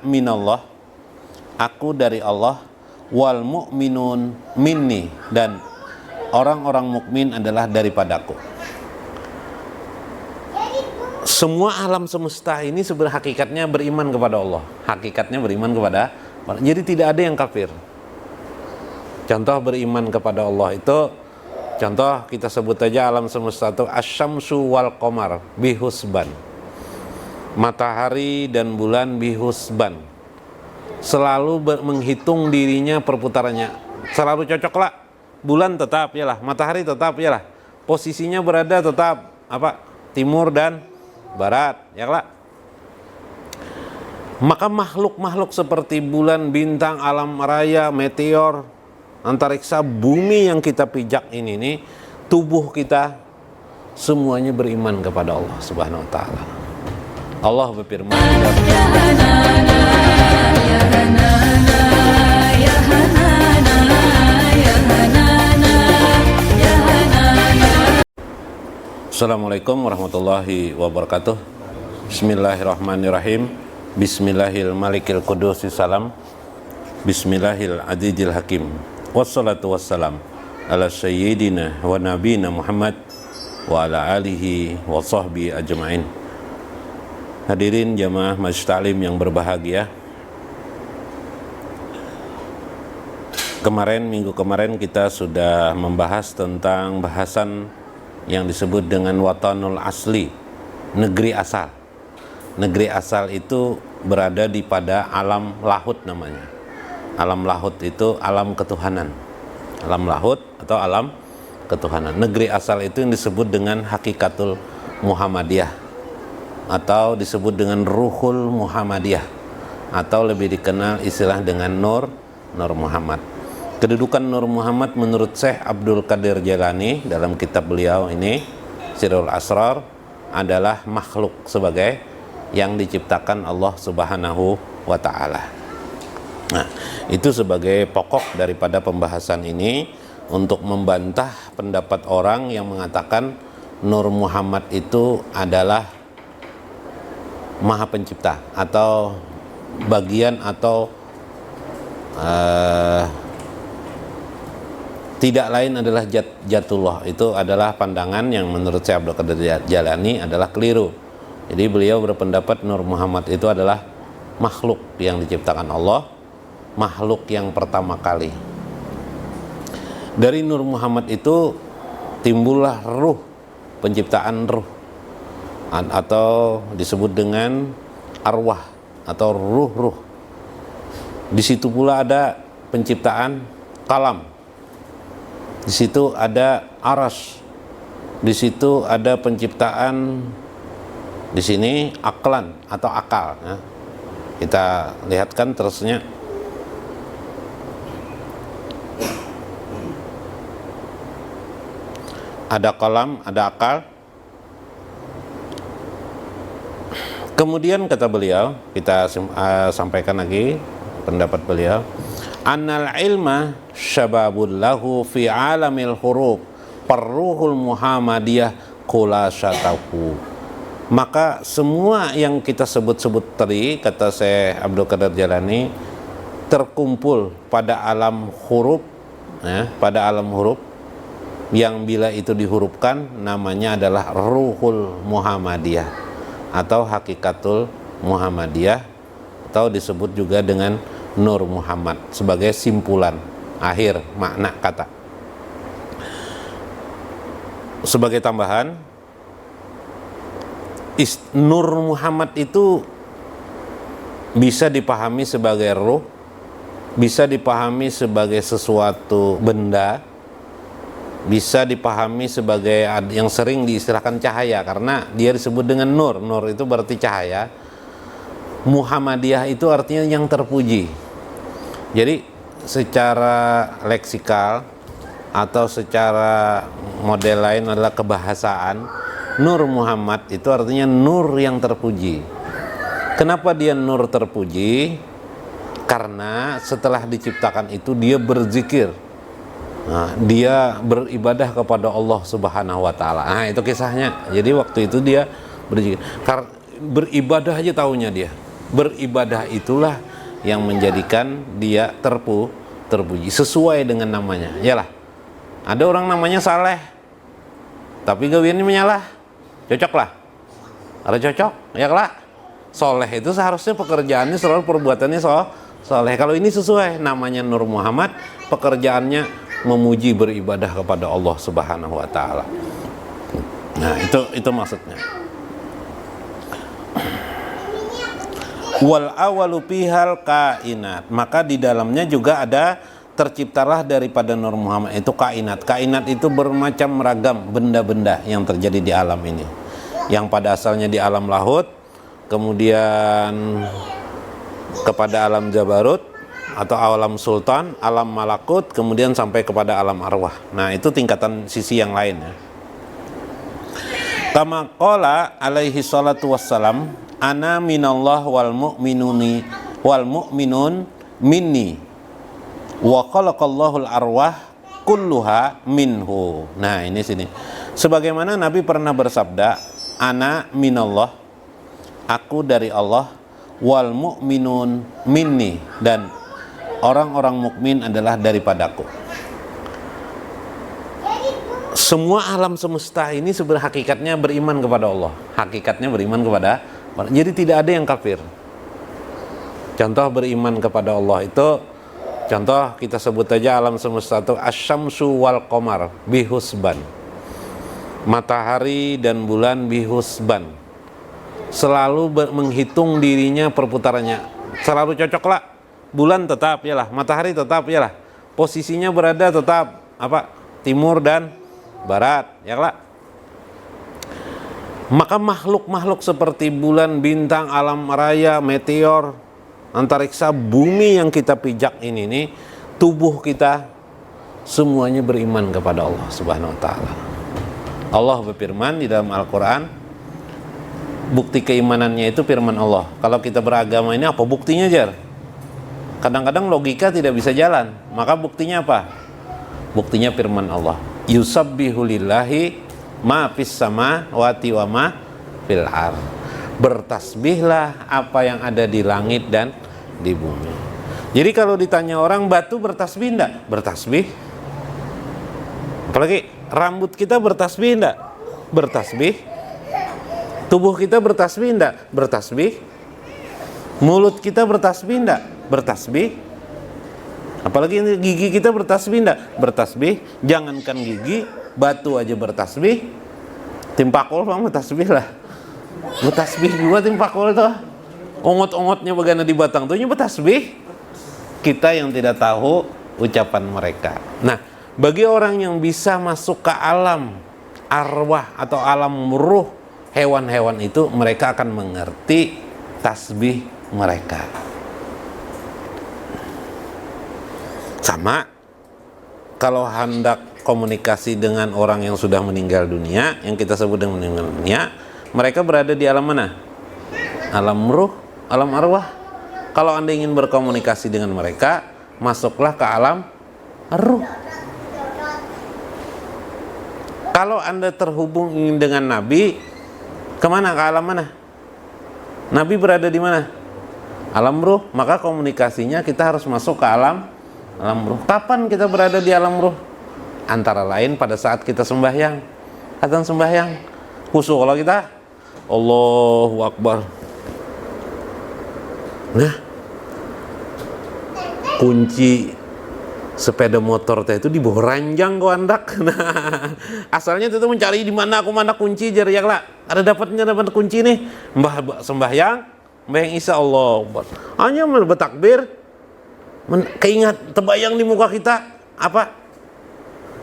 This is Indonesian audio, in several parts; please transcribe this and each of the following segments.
minallah, aku dari Allah, wal mu'minun minni, dan orang-orang mukmin adalah daripadaku. Semua alam semesta ini sebenarnya hakikatnya beriman kepada Allah. Hakikatnya beriman kepada Allah. Jadi tidak ada yang kafir. Contoh beriman kepada Allah itu, contoh kita sebut aja alam semesta itu asyamsu wal qamar bihusban. Matahari dan bulan bihusban. Selalu menghitung dirinya perputarannya. Selalu cocok lah. Bulan tetap yalah, matahari tetap yalah. Posisinya berada tetap apa? Timur dan barat, ya lah. Maka makhluk-makhluk seperti bulan, bintang, alam raya, meteor, antariksa, bumi yang kita pijak ini nih, tubuh kita semuanya beriman kepada Allah Subhanahu wa taala. Allah berfirman, Assalamualaikum warahmatullahi wabarakatuh. Bismillahirrahmanirrahim. Bismillahil malikil qudusis salam. Bismillahil adidil hakim. Wassalatu wassalam ala sayyidina wa nabina Muhammad wa ala alihi wa sahbihi ajma'in. Hadirin jamaah Majlis Ta'lim yang berbahagia. Minggu kemarin kita sudah membahas tentang bahasan yang disebut dengan watanul asli, negeri asal. Negeri asal itu berada di pada alam lahut namanya. Alam lahut itu alam ketuhanan. Alam lahut atau alam ketuhanan. Negeri asal itu yang disebut dengan hakikatul Muhammadiyah atau disebut dengan ruhul Muhammadiyah atau lebih dikenal istilah dengan Nur Muhammad. Kedudukan Nur Muhammad menurut Syekh Abdul Qadir Jailani dalam kitab beliau ini Sirrul Asrar adalah makhluk sebagai yang diciptakan Allah Subhanahu wa taala. Nah, itu sebagai pokok daripada pembahasan ini untuk membantah pendapat orang yang mengatakan Nur Muhammad itu adalah Maha Pencipta atau bagian atau tidak lain adalah Jatullah. Itu adalah pandangan yang menurut saya Abdul Qadir Jailani adalah keliru. Jadi beliau berpendapat Nur Muhammad itu adalah makhluk yang diciptakan Allah, makhluk yang pertama kali. Dari Nur Muhammad itu timbullah ruh, penciptaan ruh, atau disebut dengan arwah atau ruh-ruh. Di situ pula ada penciptaan kalam. Di situ ada aras, di situ ada penciptaan, di sini aklan atau akal. Ya. Kita lihatkan terusnya. Ada kalam, ada akal. Kemudian kata beliau, kita sampaikan lagi pendapat beliau. Annal ilma syababul lahu fi alamil huruf parruhul Muhammadiyah khulasatahu. Maka semua yang kita sebut-sebut tadi, kata Syekh Abdul Qadir Jailani, terkumpul pada alam huruf, ya, pada alam huruf yang bila itu dihurufkan namanya adalah ruhul Muhammadiyah atau hakikatul Muhammadiyah atau disebut juga dengan Nur Muhammad sebagai simpulan akhir makna kata. Sebagai tambahan, Nur Muhammad itu bisa dipahami sebagai ruh, bisa dipahami sebagai sesuatu benda, bisa dipahami sebagai yang sering diistilahkan cahaya karena dia disebut dengan nur. Nur itu berarti cahaya. Muhammadiyah itu artinya yang terpuji. Jadi secara leksikal atau secara model lain adalah kebahasaan, Nur Muhammad itu artinya nur yang terpuji. Kenapa dia nur terpuji? Karena setelah diciptakan itu dia berzikir. Nah, dia beribadah kepada Allah Subhanahu wa taala. Nah, itu kisahnya. Jadi waktu itu dia berzikir. Beribadah aja taunya dia. Beribadah itulah yang menjadikan dia terpuji sesuai dengan namanya. Yalah, ada orang namanya Saleh tapi gawiannya menyalah, cocok lah? Ada cocok? Ya lah. Soleh itu seharusnya pekerjaannya selalu perbuatannya soleh. Kalau ini sesuai, namanya Nur Muhammad, pekerjaannya memuji beribadah kepada Allah Subhanahu wa taala. Nah, itu maksudnya. Wal awalu pihal kainat, maka di dalamnya juga ada terciptalah daripada Nur Muhammad itu kainat. Kainat itu bermacam ragam benda-benda yang terjadi di alam ini, yang pada asalnya di alam lahut, kemudian kepada alam jabarut atau alam sultan, alam malakut, kemudian sampai kepada alam arwah. Nah, itu tingkatan sisi yang lain ya. Kama qala alaihi salatu wassalam, ana minallah wal mu'minun minni wa khalaqallahul arwah kulluha minhu. Nah, ini sini. Sebagaimana Nabi pernah bersabda, ana minallah, aku dari Allah, wal mu'minun minni, dan orang-orang mukmin adalah daripadaku. Semua alam semesta ini sebenarnya hakikatnya beriman kepada Allah. Hakikatnya beriman kepada, jadi tidak ada yang kafir. Contoh beriman kepada Allah itu, contoh kita sebut aja alam semesta itu asyamsu wal qamar bihusban. Matahari dan bulan bihusban. Selalu menghitung dirinya perputarannya. Selalu cocok lah. Bulan tetap yalah, matahari tetap yalah. Posisinya berada tetap apa? Timur dan barat, ya lah. Maka makhluk-makhluk seperti bulan, bintang, alam raya, meteor, antariksa, bumi yang kita pijak ini nih, tubuh kita semuanya beriman kepada Allah Subhanahu wa taala. Allah berfirman di dalam Al-Qur'an, bukti keimanannya itu firman Allah. Kalau kita beragama ini apa buktinya, Jar? Kadang-kadang logika tidak bisa jalan. Maka buktinya apa? Buktinya firman Allah. Yusabbihu lillahi ma fis samawati wa ma fil ardh. Bertasbihlah apa yang ada di langit dan di bumi. Jadi kalau ditanya orang, batu bertasbih enggak? Bertasbih. Apalagi rambut kita bertasbih enggak? Bertasbih. Tubuh kita bertasbih enggak? Bertasbih. Mulut kita bertasbih enggak? Bertasbih. Apalagi gigi kita bertasbih enggak? Bertasbih. Jangankan gigi, batu aja bertasbih. Timpakul mah bertasbih lah. Bertasbih juga timpakul tuh. Ongot-ongotnya bagaimana di batang tuh bertasbih. Kita yang tidak tahu ucapan mereka. Nah, bagi orang yang bisa masuk ke alam arwah atau alam ruh hewan-hewan itu, mereka akan mengerti tasbih mereka. Sama kalau hendak komunikasi dengan orang yang sudah meninggal dunia, yang kita sebut dengan meninggal dunia, mereka berada di alam mana? Alam ruh, alam arwah. Kalau Anda ingin berkomunikasi dengan mereka, masuklah ke alam ruh. Kalau Anda terhubung dengan Nabi, kemana? Ke alam mana? Nabi berada di mana? Alam ruh. Maka komunikasinya kita harus masuk ke alam ruh. Kapan kita berada di alam ruh? Antara lain pada saat kita sembahyang. Adzan sembahyang, khusyuk kalau kita, Allahu Akbar. Nah, kunci sepeda motor teh itu di bawah ranjang kok andak. Nah, asalnya itu mencari di mana kunci jar ya lah. Ada dapat kunci nih. Mbah sembahyang, Isa Allah Akbar. Hanya bertakbir, keingat terbayang di muka kita apa?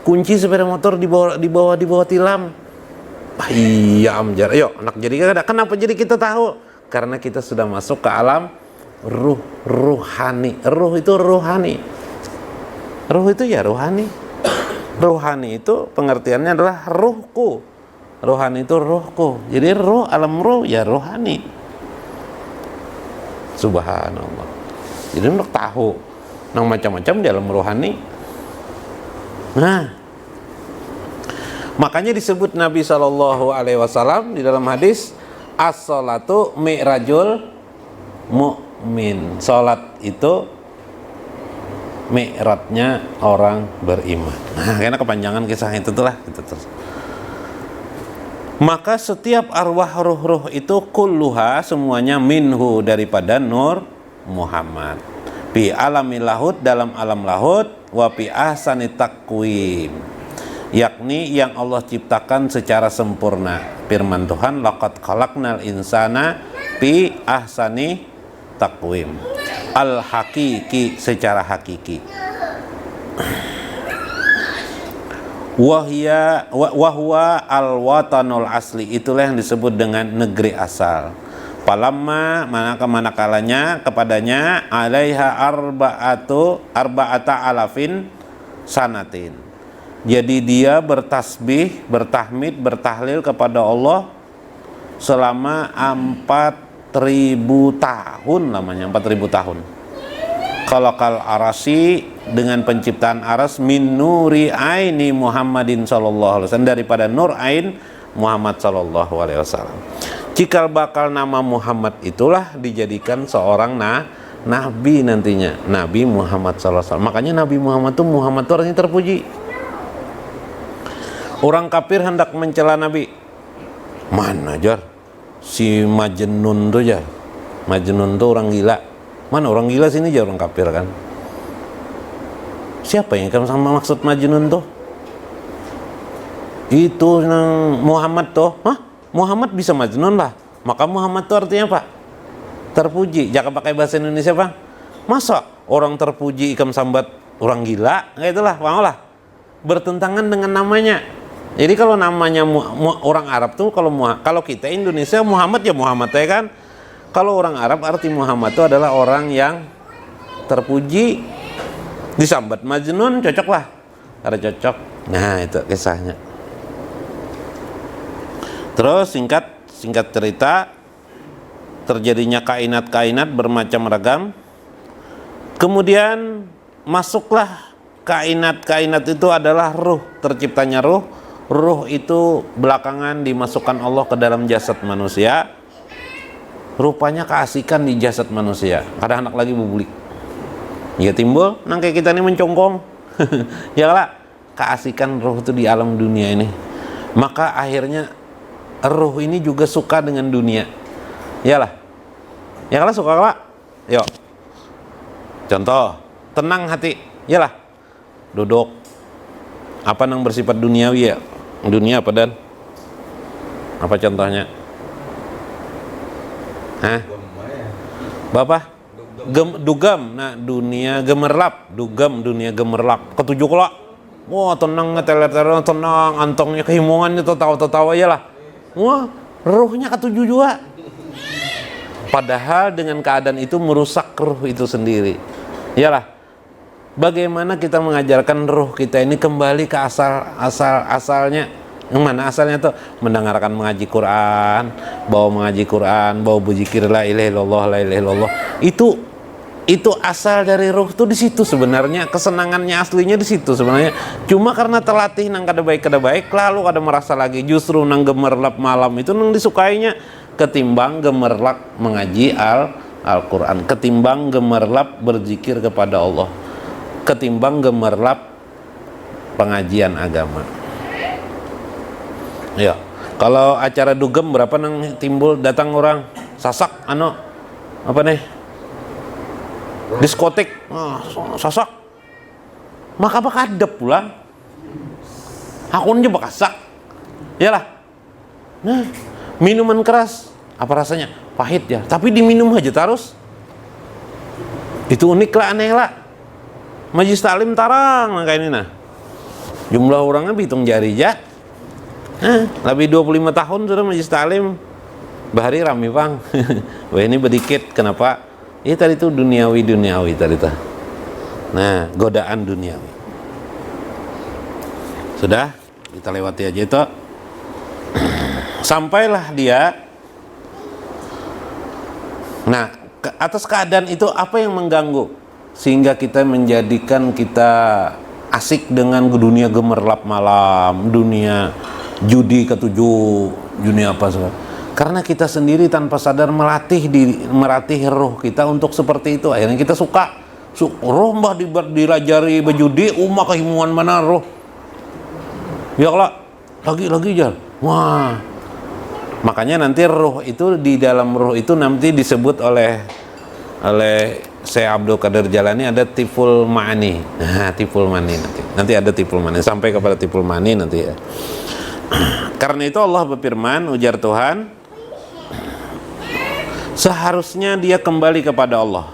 Kunci sepeda motor di bawah tilam. Iya amjar. Ayo anak jadi kenapa jadi kita tahu? Karena kita sudah masuk ke alam ruhani. Ruh itu ruhani. Ruh itu ya ruhani. Ruhani itu pengertiannya adalah ruhku. Ruhani itu ruhku. Jadi ruh, alam ruh ya ruhani. Subhanallah. Jadi untuk tahu nang macam-macam di alam ruhani. Nah, makanya disebut Nabi SAW di dalam hadis, as-salatu mi'rajul mukmin. Salat itu mi'rajnya orang beriman. Nah, karena kepanjangan kisah itu tuh lah gitu terus. Maka setiap arwah ruh-ruh itu kulluha semuanya minhu daripada Nur Muhammad. Fi alamil lahud dalam alam lahud wa fi ahsani taqwim. Yakni yang Allah ciptakan secara sempurna. Firman Tuhan laqad khalaqnal insana fi ahsani taqwim. Al hakiki secara hakiki. Wahwa al-watanul asli, itulah yang disebut dengan negeri asal. Palamma manakalanya kepadanya alaiha arba'ata alafin sanatin. Jadi dia bertasbih, bertahmid, bertahlil kepada Allah selama 4.000 tahun lamanya, 4.000 tahun. Khalaqal arasi dengan penciptaan aras min nuri aini Muhammadin sallallahu alaihi wasallam, daripada nur ain Muhammad sallallahu alaihi wasallam. Cikal bakal nama Muhammad itulah dijadikan seorang nabi nantinya, Nabi Muhammad sallallahu alaihi wasallam. Makanya Nabi Muhammad itu orang yang terpuji. Orang kafir hendak mencela Nabi. Mana jar si Majnun tuh jar. Majnun tuh orang gila. Mana orang gila sini aja orang kafir kan. Siapa yang kamu sama maksud Majnun tuh? Itu nang Muhammad tuh. Hah? Muhammad bisa Majnun lah. Maka Muhammad tuh artinya apa? Terpuji. Jangan pakai bahasa Indonesia Bang. Masa orang terpuji ikam sambat orang gila? Nggak, itulah, paham lah. Bertentangan dengan namanya. Jadi kalau namanya orang Arab tuh kalau kita Indonesia Muhammad ya Muhammad ya kan. Kalau orang Arab arti Muhammad itu adalah orang yang terpuji, disambat Majnun, cocok lah, ada cocok. Nah itu kisahnya. Terus singkat cerita, terjadinya kainat-kainat bermacam ragam. Kemudian masuklah kainat-kainat itu adalah ruh, terciptanya ruh. Ruh itu belakangan dimasukkan Allah ke dalam jasad manusia. Rupanya keasikan di jasad manusia. Ada anak lagi bubulik. Ya timbul, nang kayak kita ini mencongkong. Ya lah, keasikan ruh itu di alam dunia ini. Maka akhirnya ruh ini juga suka dengan dunia. Yalah. Ya kalau suka lah. Yuk. Contoh, tenang hati. Yalah. Duduk. Apa yang bersifat duniawi ya? Dunia apa dan? Apa contohnya? Hah? Bapak? Dugem. Nah, dunia gemerlap. Dugem, dunia gemerlap. Ketujuh kelak. Wah, tenang, ngeteler-teler, tenang. Antongnya kehimungan itu tawa-tawa ya lah. Wah, ruhnya ketujuh juga. Padahal dengan keadaan itu merusak ruh itu sendiri. Iyalah. Bagaimana kita mengajarkan ruh kita ini kembali ke asalnya? Yang mana asalnya tuh? Mendengarkan mengaji Quran, bawa berzikir la ilaha illallah, la ilaha illallah. Itu asal dari ruh tuh di situ sebenarnya, kesenangannya aslinya di situ sebenarnya. Cuma karena terlatih nang kada baik lalu kada merasa lagi, justru nang gemerlap malam itu nang disukainya ketimbang gemerlap mengaji Al-Quran, ketimbang gemerlap berzikir kepada Allah, ketimbang gemerlap pengajian agama. Ya, kalau acara dugem berapa nang timbul datang orang sasak apa nih? Diskotik, sasak. Maka bakadep pula. Akunnya bakasak. Yalah. Nah, minuman keras apa rasanya? Pahit ya, tapi diminum aja terus. Itu unik lah, aneh lah. Majlis taklim tarang kayak ini nah. Jumlah orangnya hitung jari aja. Lebih 25 tahun sudah majlis taklim. Bahari rame bang. Wah ini sedikit, kenapa? Ini tadi itu duniawi tadi tuh. Nah, godaan duniawi. Sudah, kita lewati aja itu. Sampailah dia. Nah, atas keadaan itu apa yang mengganggu sehingga kita menjadikan kita asik dengan dunia gemerlap malam, dunia judi ketujuh, dunia apa semua. Karena kita sendiri tanpa sadar melatih roh kita untuk seperti itu. Akhirnya kita suka roh mbah dilajari bejudi, umah kehimuan mana roh. Ya Allah, lagi jar. Wah. Makanya nanti roh itu, di dalam roh itu nanti disebut oleh Syekh Abdul Qadir Jalani ada tiful ma'ani. Nah, tiful ma'ani nanti ada tiful ma'ani, sampai kepada tiful ma'ani nanti ya. Karena itu Allah berfirman, ujar Tuhan, seharusnya dia kembali kepada Allah.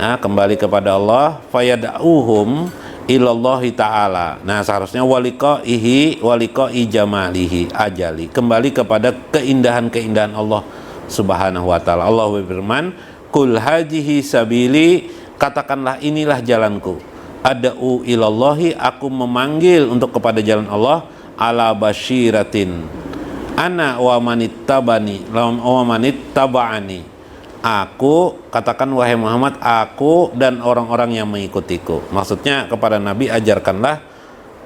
Nah, kembali kepada Allah, fayad'uhum ilallahi ta'ala. Nah, seharusnya waliqa'i jamalihi ajali, kembali kepada keindahan-keindahan Allah Subhanahu wa taala. Allah berfirman, Qul hajihi sabili, katakanlah inilah jalanku. Ad'u ilallahi, aku memanggil untuk kepada jalan Allah, ala basyiratin ana wa manittabani wa manittaba'ani. Aku, katakan wahai Muhammad, aku dan orang-orang yang mengikutiku. Maksudnya kepada Nabi, ajarkanlah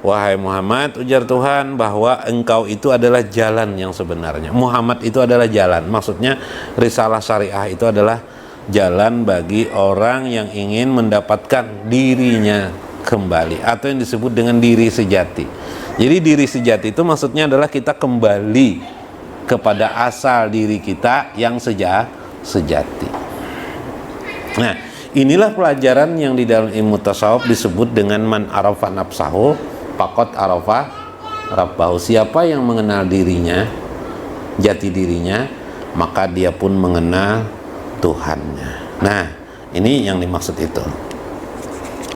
wahai Muhammad, ujar Tuhan, bahwa engkau itu adalah jalan yang sebenarnya. Muhammad itu adalah jalan. Maksudnya risalah syariah itu adalah jalan bagi orang yang ingin mendapatkan dirinya kembali, atau yang disebut dengan diri sejati. Jadi diri sejati itu maksudnya adalah kita kembali kepada asal diri kita yang sejati. Nah, inilah pelajaran yang di dalam ilmu tasawuf disebut dengan man arafa nafsahu faqad arafa rabbahu. Siapa yang mengenal dirinya, jati dirinya, maka dia pun mengenal Tuhannya. Nah, ini yang dimaksud itu.